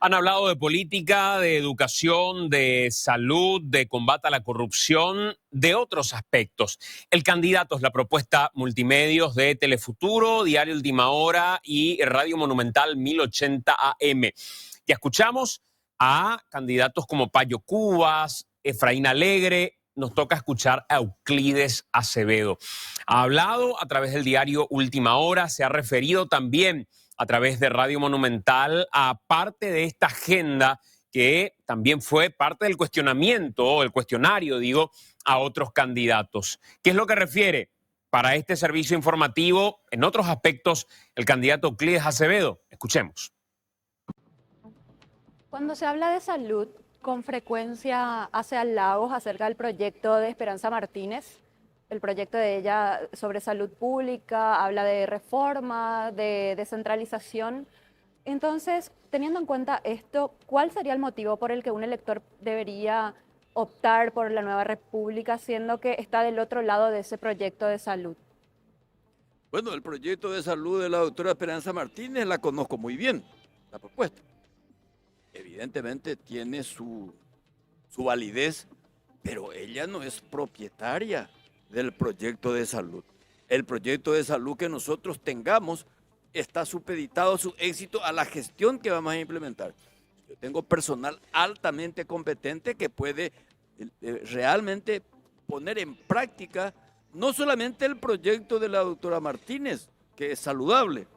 Han hablado de política, de educación, de salud, de combate a la corrupción, de otros aspectos. El candidato es la propuesta multimedios de Telefuturo, Diario Última Hora y Radio Monumental 1080 AM. Ya escuchamos a candidatos como Payo Cubas, Efraín Alegre. Nos toca escuchar a Euclides Acevedo. Ha hablado a través del diario Última Hora, se ha referido también a través de Radio Monumental a parte de esta agenda que también fue parte del cuestionamiento, el cuestionario, digo, a otros candidatos. ¿Qué es lo que refiere para este servicio informativo en otros aspectos el candidato Euclides Acevedo? Escuchemos. Cuando se habla de salud, con frecuencia hace halagos acerca del proyecto de Esperanza Martínez, el proyecto de ella sobre salud pública, habla de reforma, de descentralización. Entonces, teniendo en cuenta esto, ¿cuál sería el motivo por el que un elector debería optar por la Nueva República, siendo que está del otro lado de ese proyecto de salud? Bueno, el proyecto de salud de la doctora Esperanza Martínez la conozco muy bien, la propuesta. Evidentemente tiene su validez, pero ella no es propietaria del proyecto de salud. El proyecto de salud que nosotros tengamos está supeditado su éxito a la gestión que vamos a implementar. Yo tengo personal altamente competente que puede realmente poner en práctica no solamente el proyecto de la doctora Martínez, que es saludable.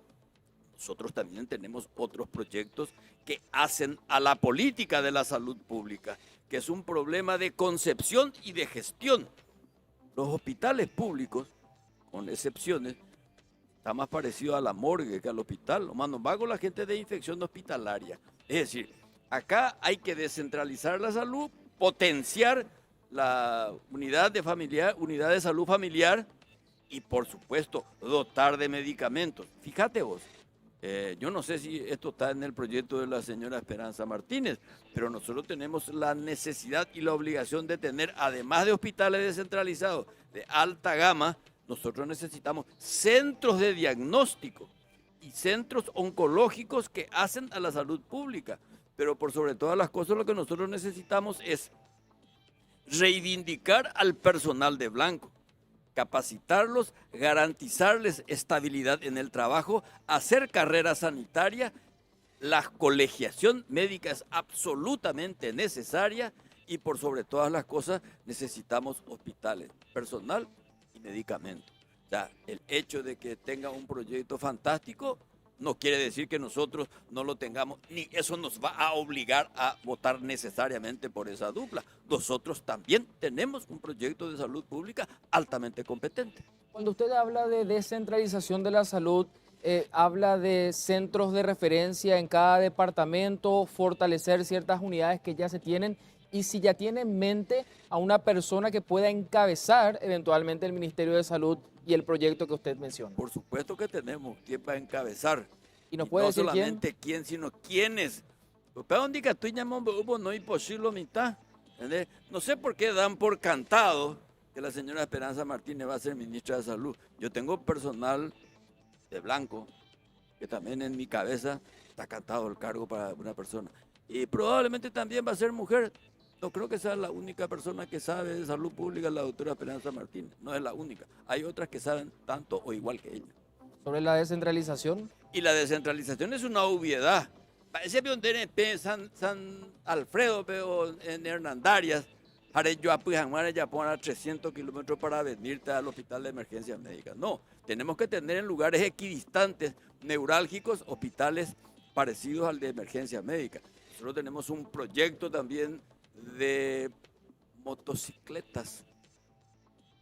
Nosotros también tenemos otros proyectos que hacen a la política de la salud pública, que es un problema de concepción y de gestión. Los hospitales públicos, con excepciones, está más parecido a la morgue que al hospital. Lo más vago la gente de infección hospitalaria. Es decir, acá hay que descentralizar la salud, potenciar la unidad de salud familiar y, por supuesto, dotar de medicamentos. Fíjate vos, yo no sé si esto está en el proyecto de la señora Esperanza Martínez, pero nosotros tenemos la necesidad y la obligación de tener, además de hospitales descentralizados de alta gama, nosotros necesitamos centros de diagnóstico y centros oncológicos que hacen a la salud pública. Pero por sobre todas las cosas lo que nosotros necesitamos es reivindicar al personal de blanco, capacitarlos, garantizarles estabilidad en el trabajo, hacer carrera sanitaria. La colegiación médica es absolutamente necesaria y por sobre todas las cosas necesitamos hospitales, personal y medicamentos. O sea, el hecho de que tenga un proyecto fantástico no quiere decir que nosotros no lo tengamos, ni eso nos va a obligar a votar necesariamente por esa dupla. Nosotros también tenemos un proyecto de salud pública altamente competente. Cuando usted habla de descentralización de la salud, habla de centros de referencia en cada departamento, fortalecer ciertas unidades que ya se tienen, y si ya tiene en mente a una persona que pueda encabezar eventualmente el Ministerio de Salud y el proyecto que usted menciona. Por supuesto que tenemos quien va a encabezar. ¿Y nos puede decir solamente quién, sino quiénes. ¿Para dónde que tú llamas no hay posible mitad? No sé por qué dan por cantado que la señora Esperanza Martínez va a ser ministra de Salud. Yo tengo personal de blanco que también en mi cabeza está cantado el cargo para una persona. Y probablemente también va a ser mujer. No creo que sea la única persona que sabe de salud pública, la doctora Esperanza Martínez. No es la única. Hay otras que saben tanto o igual que ella. ¿Sobre la descentralización? Y la descentralización es una obviedad. Parece que un DNP San Alfredo, pero en Hernandarias, haré yo a Pujanguara ya poner a 300 kilómetros para venirte al hospital de emergencia médica. No, tenemos que tener en lugares equidistantes, neurálgicos, hospitales parecidos al de emergencia médica. Nosotros tenemos un proyecto también de motocicletas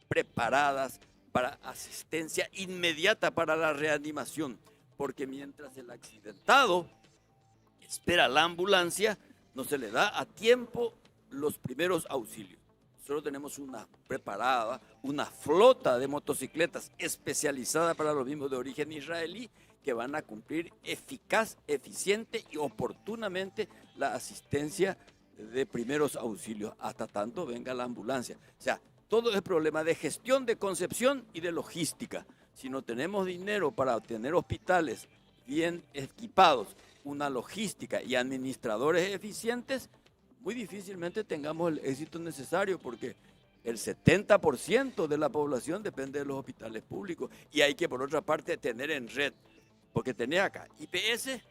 preparadas para asistencia inmediata para la reanimación, porque mientras el accidentado espera la ambulancia, no se le da a tiempo los primeros auxilios. Nosotros tenemos una flota de motocicletas especializada para los mismos de origen israelí que van a cumplir eficaz, eficiente y oportunamente la asistencia de primeros auxilios, hasta tanto venga la ambulancia. O sea, todo es problema de gestión, de concepción y de logística. Si no tenemos dinero para tener hospitales bien equipados, una logística y administradores eficientes, muy difícilmente tengamos el éxito necesario, porque el 70% de la población depende de los hospitales públicos, y hay que, por otra parte, tener en red, porque tenés acá IPS,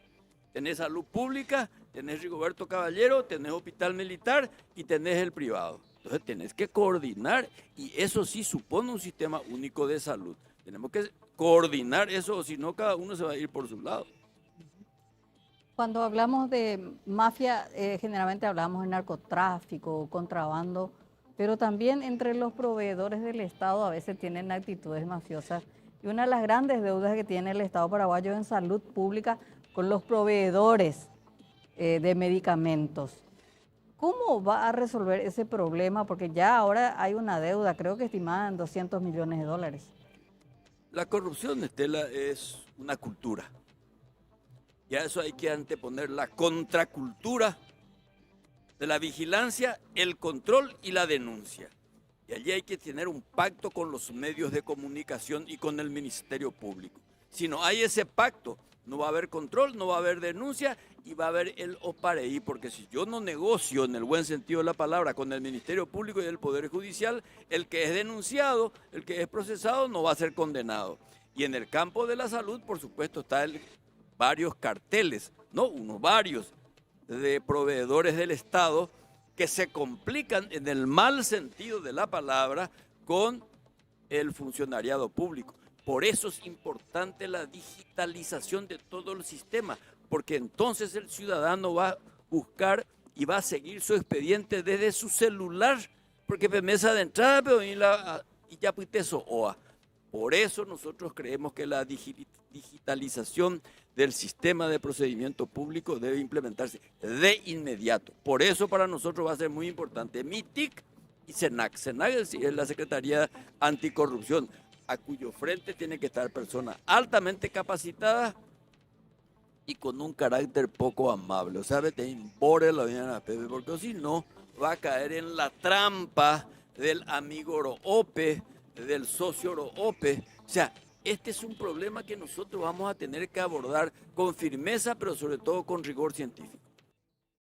tenés salud pública, tenés Rigoberto Caballero, tenés hospital militar y tenés el privado. Entonces tenés que coordinar, y eso sí supone un sistema único de salud. Tenemos que coordinar eso, o si no, cada uno se va a ir por su lado. Cuando hablamos de mafia, generalmente hablamos de narcotráfico, contrabando, pero también entre los proveedores del Estado a veces tienen actitudes mafiosas. Y una de las grandes deudas que tiene el Estado paraguayo en salud pública con los proveedores de medicamentos. ¿Cómo va a resolver ese problema? Porque ya ahora hay una deuda, creo que estimada en 200 millones de dólares. La corrupción, Estela, es una cultura. Y a eso hay que anteponer la contracultura de la vigilancia, el control y la denuncia. Y allí hay que tener un pacto con los medios de comunicación y con el Ministerio Público. Si no hay ese pacto, no va a haber control, no va a haber denuncia y va a haber el opareí, porque si yo no negocio en el buen sentido de la palabra con el Ministerio Público y el Poder Judicial, el que es denunciado, el que es procesado no va a ser condenado. Y en el campo de la salud, por supuesto, están varios carteles, no uno, varios, de proveedores del Estado que se complican en el mal sentido de la palabra con el funcionariado público. Por eso es importante la digitalización de todo el sistema, porque entonces el ciudadano va a buscar y va a seguir su expediente desde su celular, porque mesa de entrada, pero y ya puiste eso OA. Por eso nosotros creemos que la digitalización del sistema de procedimiento público debe implementarse de inmediato. Por eso para nosotros va a ser muy importante MITIC y SENAC. SENAC es la Secretaría Anticorrupción, a cuyo frente tiene que estar personas altamente capacitadas y con un carácter poco amable. O sea, te impone la vida, porque si no va a caer en la trampa del amigo Oroope, del socio Oroope. O sea, este es un problema que nosotros vamos a tener que abordar con firmeza, pero sobre todo con rigor científico.